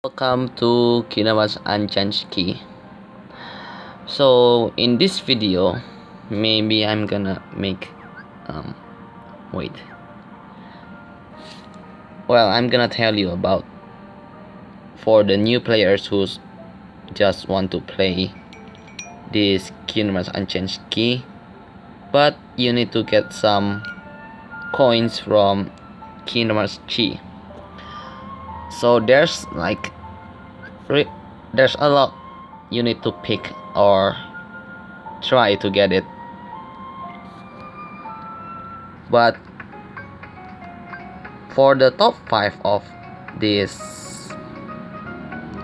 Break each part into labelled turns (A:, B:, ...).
A: Welcome to KHUx JP. So in this video, maybe I'm gonna make wait. Well, I'm gonna tell you about for the new players who just want to play this KHUx JP, but you need to get some coins from KHUx JP. So there's a lot you need to pick or try to get it, but for the top 5 of this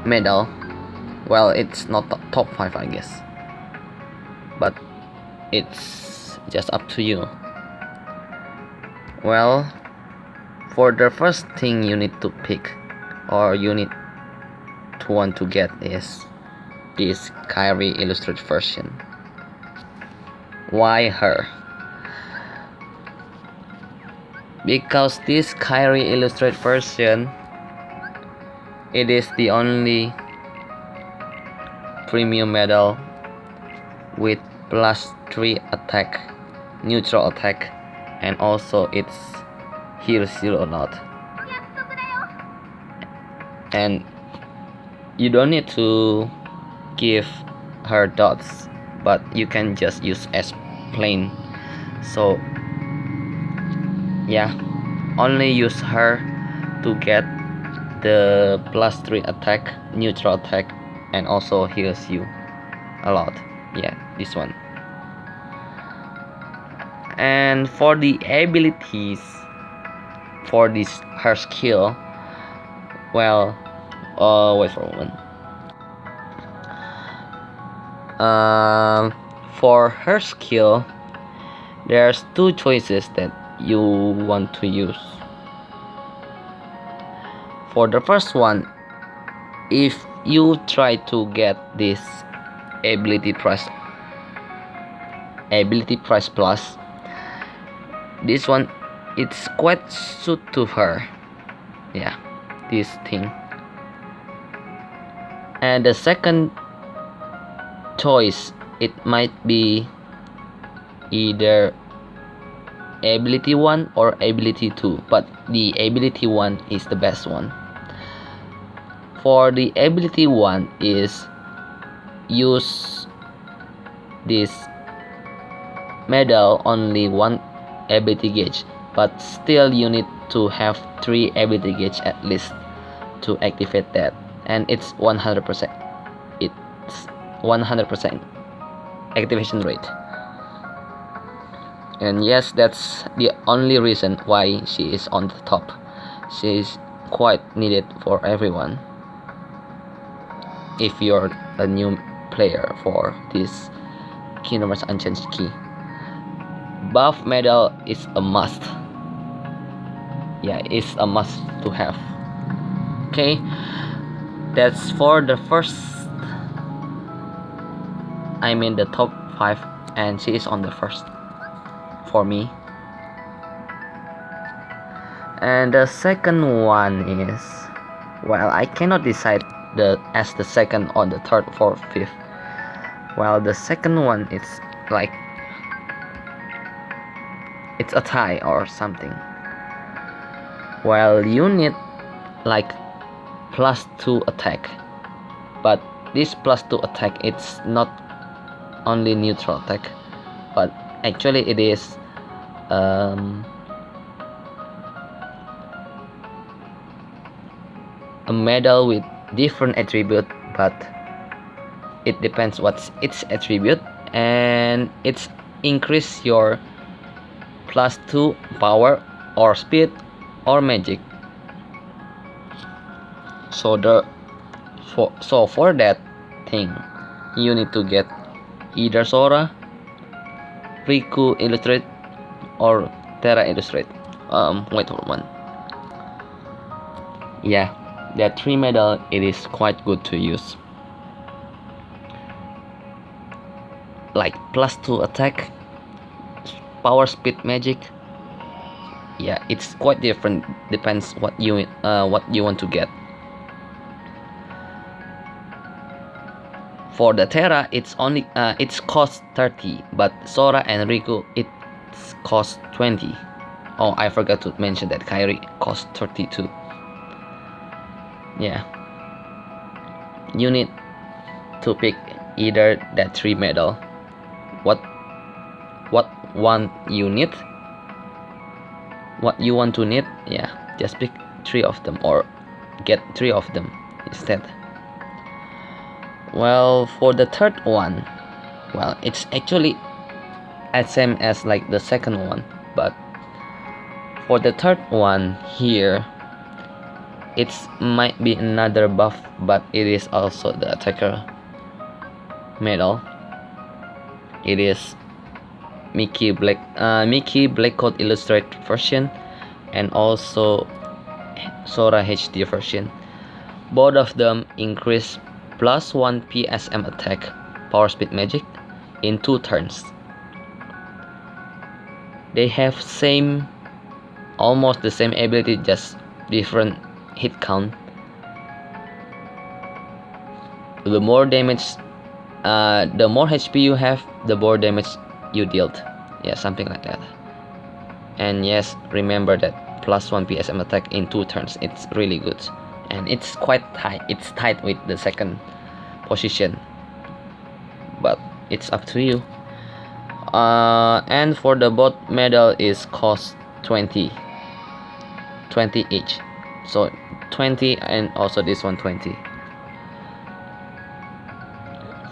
A: medal, well, it's not top 5 I guess, but it's just up to you. Well, for the first thing you need to pick or you need to want to get is this Kairi Illustrated version. Why her? Because this Kairi Illustrated version, it is the only premium medal with +3 attack, neutral attack, and also it's heals 0 not. And you don't need to give her dots, but you can just use as plain. So yeah, only use her to get the +3 attack, neutral attack, and also heals you a lot. Yeah, this one. And for the abilities for this her skill, well, wait for a moment. For her skill, there's 2 choices that you want to use. For the first one, if you try to get this ability price plus, this one it's quite suit to her. Yeah, this thing. And the second choice, it might be either ability 1 or ability 2, but the ability 1 is the best one. For the ability 1 is use this medal only 1 ability gauge, but still you need to have 3 ability gauge at least to activate that, and it's 100%. It's 100% activation rate. And yes, that's the only reason why she is on the top. She is quite needed for everyone if you're a new player for this KHUx JP. Buff medal is a must. Yeah, it's a must to have. Okay, that's for the first, I mean the top 5, and she is on the first for me. And the second one is, well, I cannot decide as the second or the third, fourth, fifth. Well, the second one is like it's a tie or something. Well, you need like +2 attack, but this +2 attack, it's not only neutral attack, but actually it is a medal with different attribute, but it depends what's its attribute, and it's increase your +2 power or speed or magic. So for that thing, you need to get either Sora, Riku Illustrated, or Terra Illustrated. Wait for one. Yeah, that 3 medal, it is quite good to use. Like +2 attack, power, speed, magic. Yeah, it's quite different. Depends what you want to get. For the Terra, it's only it's cost 30, but Sora and Riku it's cost 20. Oh, I forgot to mention that Kairi cost 32. Yeah, you need to pick either that 3 medal. What one you need? What you want to need? Yeah, just pick 3 of them or get 3 of them instead. Well, for the third one, well, it's actually as same as like the second one, but for the third one here, it might be another buff, but it is also the attacker medal. It is Mickey Black Code Illustrated version and also Sora HD version. Both of them increase +1 PSM attack power speed magic in 2 turns. They have almost the same ability, just different hit count. The more damage, the more HP you have, the more damage you dealt. Yeah, something like that. And yes, remember that +1 PSM attack in 2 turns. It's really good, and it's quite tight. It's tight with the second position, but it's up to you. And for the both medal is cost 20 each, so 20, and also this one 20.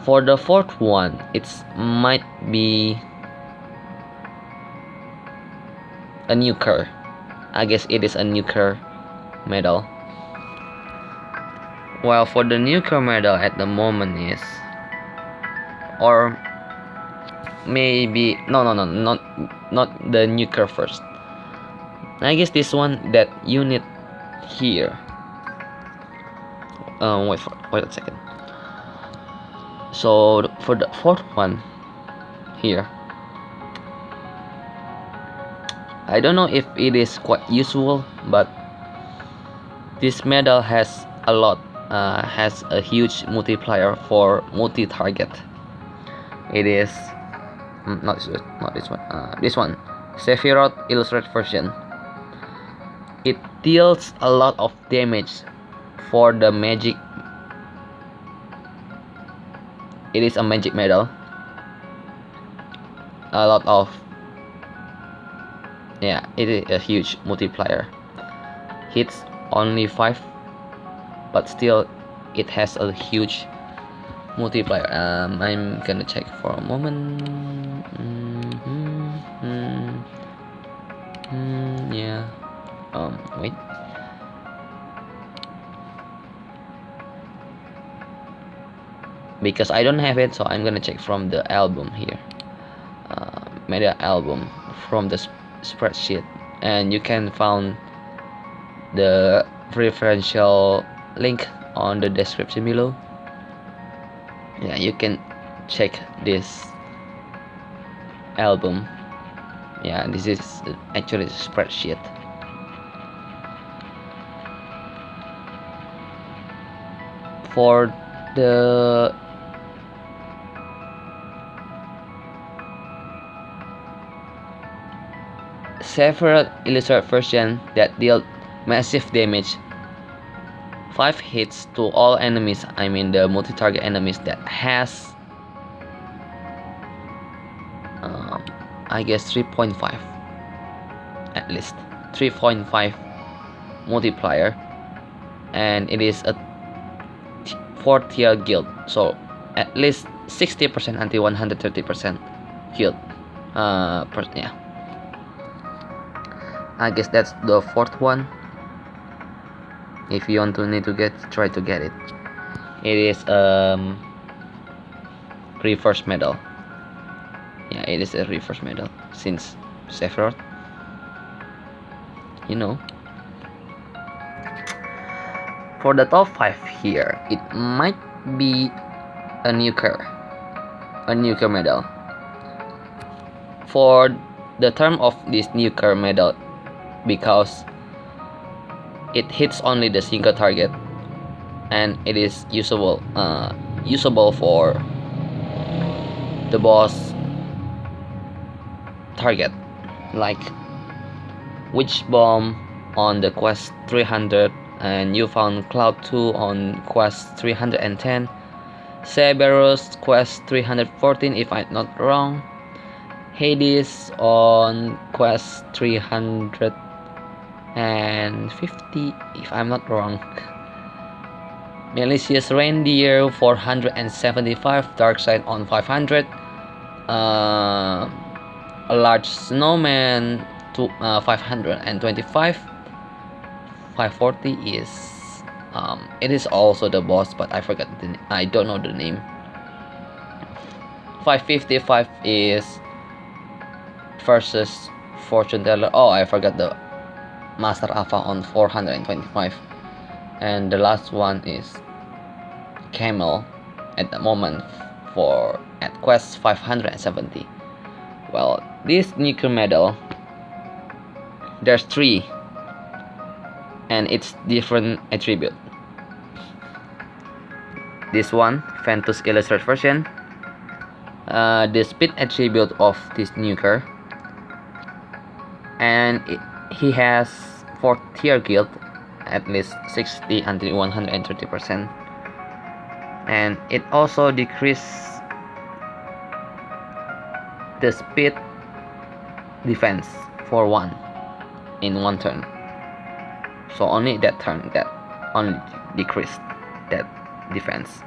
A: For the fourth one, it might be a nuker. I guess it is a nuker medal. Well, for the nuker medal at the moment is, or maybe not the nuker first. I guess this one that you need here. Wait a second. So for the fourth one here, I don't know if it is quite useful, but this medal has a huge multiplier for multi-target. It is not this one. This one, Sephiroth Illustrated version. It deals a lot of damage for the magic. It is a magic medal. A lot of, yeah, it is a huge multiplier. Hits only 5, but still it has a huge multiplier. I'm gonna check for a moment. Yeah. Wait. Because I don't have it, so I'm gonna check from the album here. Media album from the spreadsheet, and you can find the referential link on the description below. Yeah, you can check this album. Yeah, this is actually a spreadsheet. For the Sephiroth Illustrated version that dealt massive damage, 5 hits to all enemies, I mean the multi-target enemies, that has I guess 3.5, at least 3.5 multiplier, and it is a 4th tier guild, so at least 60% until 130% healed. Yeah, I guess that's the 4th one. If you want to try to get it. It is reverse medal. Yeah, it is a reverse medal since Sephiroth, you know. For the top 5 here, it might be a nuker medal. For the term of this nuker medal, because it hits only the single target and it is usable usable for the boss target, like Witch Bomb on the quest 300, and you found Cloud 2 on quest 310, Cerberus quest 314 if I'm not wrong, Hades on quest 350 if I'm not wrong, Malicious Reindeer 475, Darkside on 500, a large snowman to 525, 540 is it is also the boss, but I forgot I don't know the name. 555 is versus Fortune Teller. Oh, I forgot the Master Alpha on 425, and the last one is Camel at the moment for at quest 570. Well, this nuclear medal, there's 3 and it's different attribute. This one, Ventus Illustrated version, the speed attribute of this nuker, and he has 4 tier guild, at least 60 until 130%, and it also decreases the speed defense for 1 in 1 turn. So only that turn that only decreased that defense.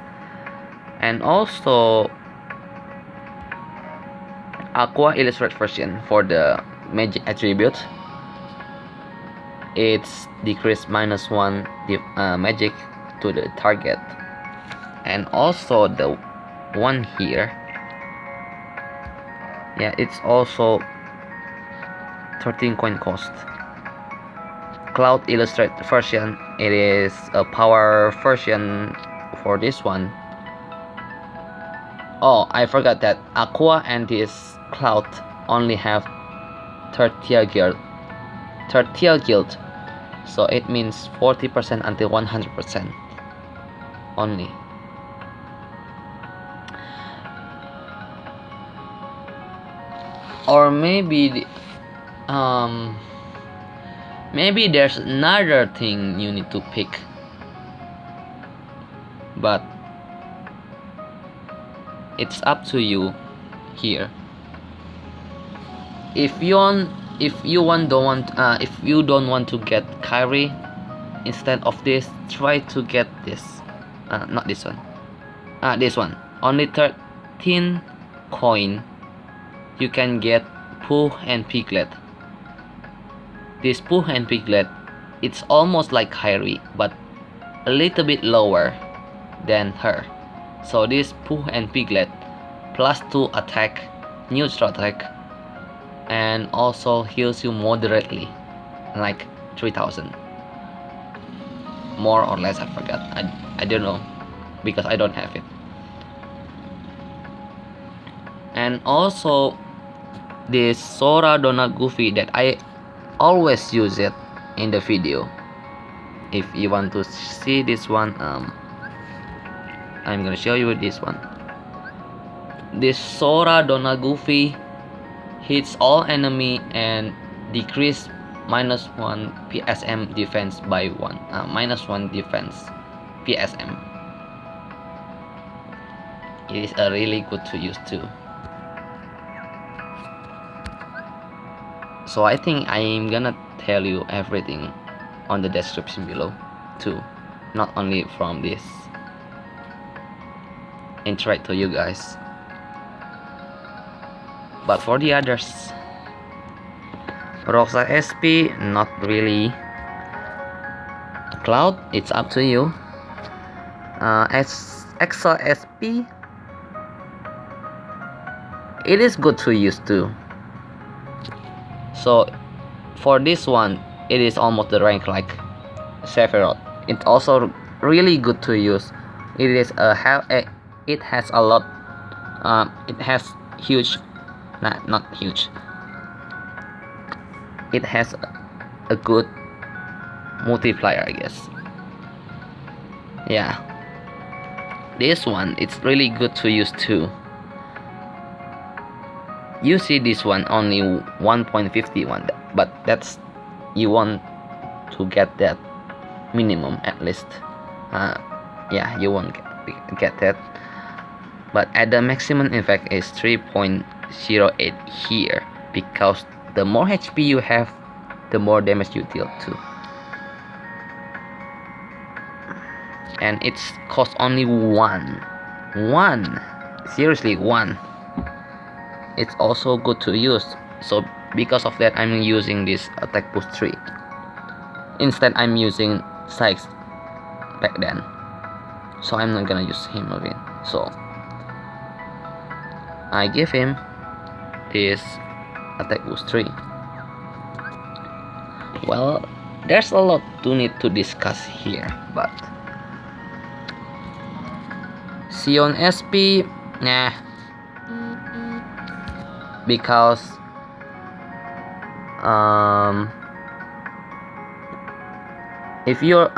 A: And also Aqua Illustrated version for the magic attribute, it's decreased -1 magic to the target. And also the one here, yeah, it's also 13 coin cost. Cloud Illustrated version, it is a power version for this one. Oh, I forgot that Aqua and this Cloud only have third tier guild, so it means 40% until 100% only. Or maybe maybe there's another thing you need to pick, but it's up to you here. If you don't want to get Kairi, instead of this, try to get this. Not this one. This one. Only 13 coin. You can get Pooh and Piglet. This Pooh and Piglet, it's almost like Kairi, but a little bit lower than her. So this Pooh and Piglet +2 attack, neutral attack, and also heals you moderately, like 3000. More or less, I forgot. I don't know because I don't have it. And also this Sora Donut Goofy that I always use it in the video. If you want to see this one, I'm gonna show you this one. This Sora Donut Goofy hits all enemy and decrease -1 PSM defense by 1. -1 defense PSM. It is a really good to use too. So I think I'm gonna tell you everything on the description below too, not only from this. Interact to you guys, but for the others, Roxa SP, not really. Cloud, it's up to you. Extra SP, it is good to use too. So for this one, it is almost the rank like Sephiroth. It's also really good to use. It is it has a lot. It has huge, not huge. It has a good multiplier, I guess. Yeah. This one, it's really good to use too. You see this one only 1.51, but that's, you want to get that minimum at least. Yeah, you won't get that, but at the maximum effect is 3.08 here, because the more HP you have, the more damage you deal too. And it's cost only one, seriously, one. It's also good to use, so because of that I'm using this attack boost 3. Instead I'm using Sykes back then, so I'm not gonna use him again. So I give him this attack boost 3. Well, there's a lot to need to discuss here, but Sion SP, nah, because if you're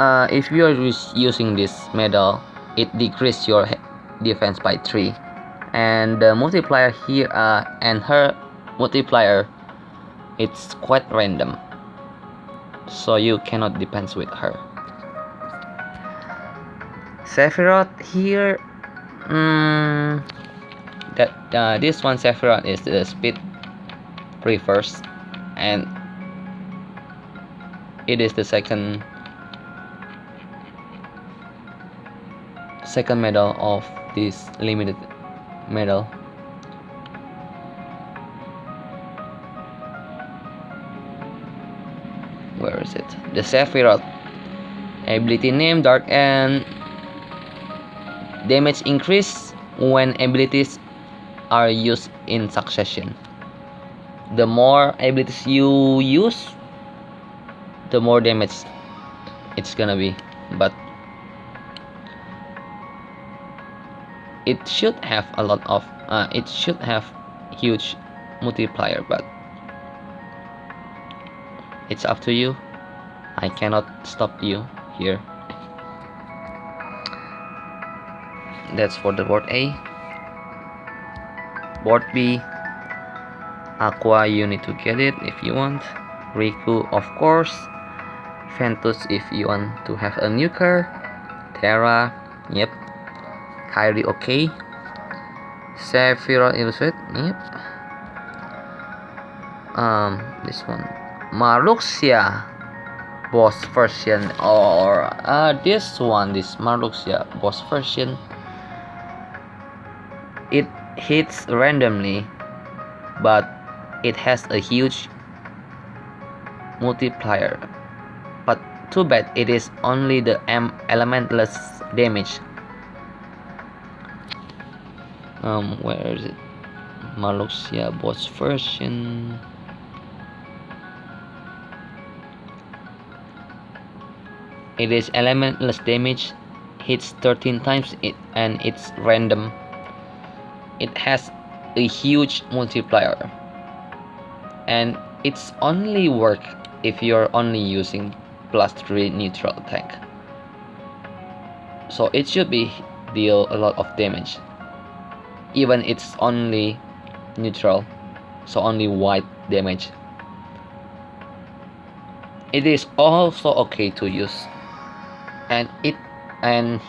A: using this medal, it decreases your defense by 3, and the multiplier here and her multiplier, it's quite random, so you cannot depend with her. Sephiroth here, this one Sephiroth is the speed reverse, and it is the second medal of this limited medal. Where is it? The Sephiroth ability name, Dark and damage increase when abilities are used in succession. The more abilities you use, the more damage it's gonna be, but it should have a lot of it should have huge multiplier, but it's up to you. I cannot stop you here. That's for the board A. Board B, Aqua, you need to get it if you want. Riku, of course. Ventus if you want to have a nuker. Terra, yep. Kairi, okay. Sephiroth Illustrated, yep. This one, Maruxia boss version, or this one, this Maruxia boss version. It hits randomly, but it has a huge multiplier. But too bad it is only the elementless damage. Where is it? Maluxia boss version. It is elementless damage, hits 13 times it, and it's random. It has a huge multiplier, and it's only work if you're only using +3 neutral attack. So it should be deal a lot of damage, even it's only neutral, so only white damage. It is also okay to use, and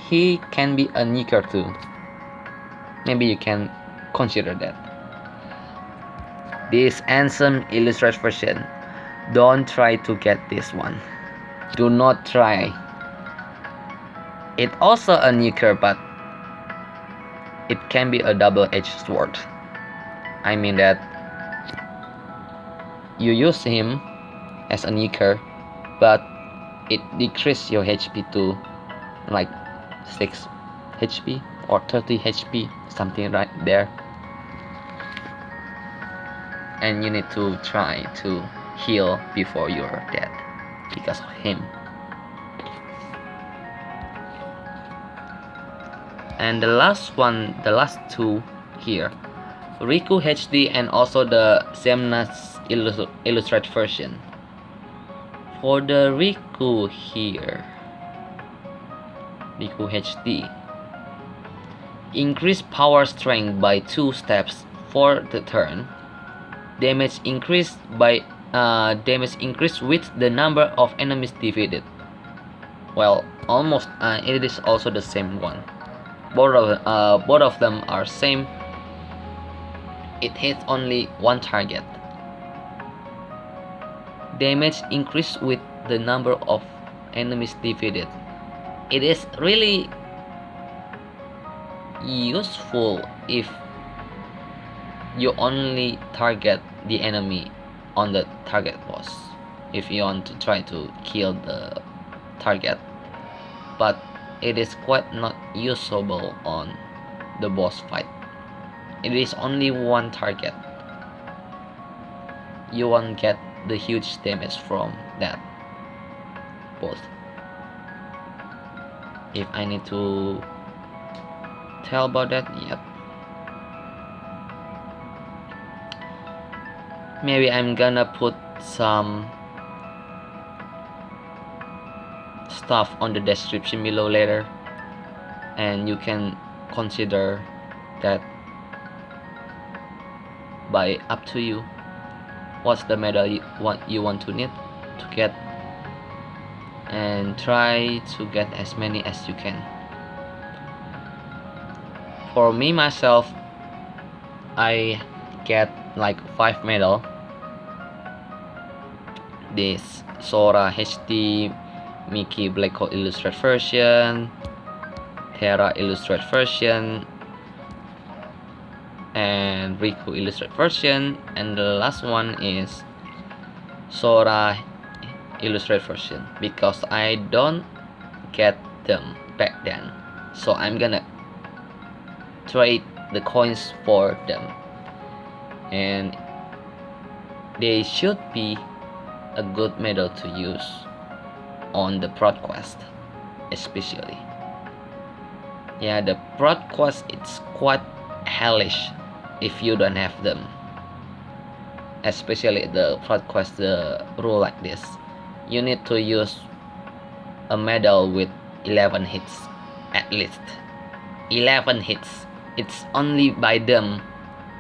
A: he can be a nuker too. Maybe you can consider that. This Ansem Illustrated version, don't try to get this one. Do not try. It also a nuker, but it can be a double-edged sword. I mean that you use him as a nuker, but it decreases your HP to like 6 HP or 30 HP, something right there. And you need to try to heal before you're dead because of him. And the last one, the last two here, Riku HD and also the Zemna's Illustrated version. For the Riku here, Riku HD, increase power strength by 2 steps for the turn. Damage increased with the number of enemies defeated. Well, almost it is also the same one. Both of them are same. It hits only one target. Damage increased with the number of enemies defeated. It is really useful if you only target the enemy on the target boss, if you want to try to kill the target, but it is quite not usable on the boss fight. It is only one target. You won't get the huge damage from that boss. If I need to tell about that, yep. Maybe I'm gonna put some stuff on the description below later, and you can consider that by up to you. What's the medal you want to need to get, and try to get as many as you can. For me myself, I get like 5 medal. This Sora HD, Mickey Black Hole Illustrated version, Terra Illustrated version, and Riku Illustrated version, and the last one is Sora Illustrated version, because I don't get them back then, so I'm gonna trade the coins for them, and they should be a good medal to use on the prod quest, especially. Yeah, the prod quest, it's quite hellish if you don't have them, especially the prod quest, the rule like this: you need to use a medal with 11 hits at least. 11 hits. It's only by them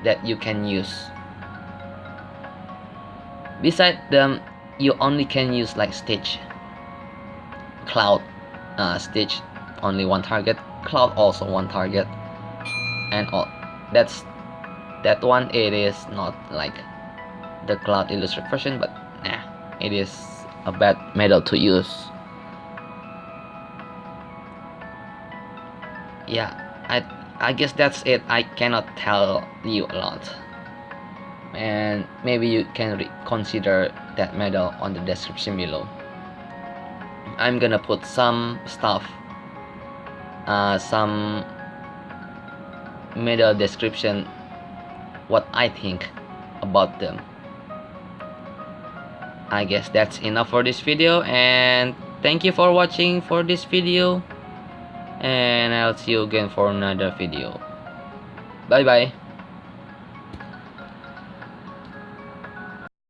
A: that you can use. Beside them, you only can use like Stitch, Cloud. Stitch only one target, Cloud also one target, and all. That one. It is not like the Cloud Illustrated version, but it is a bad medal to use. Yeah, I guess that's it. I cannot tell you a lot, and maybe you can consider that medal on the description below. I'm gonna put some stuff, some medal description, what I think about them. I guess that's enough for this video, and thank you for watching for this video, and I'll see you again for another video. Bye bye.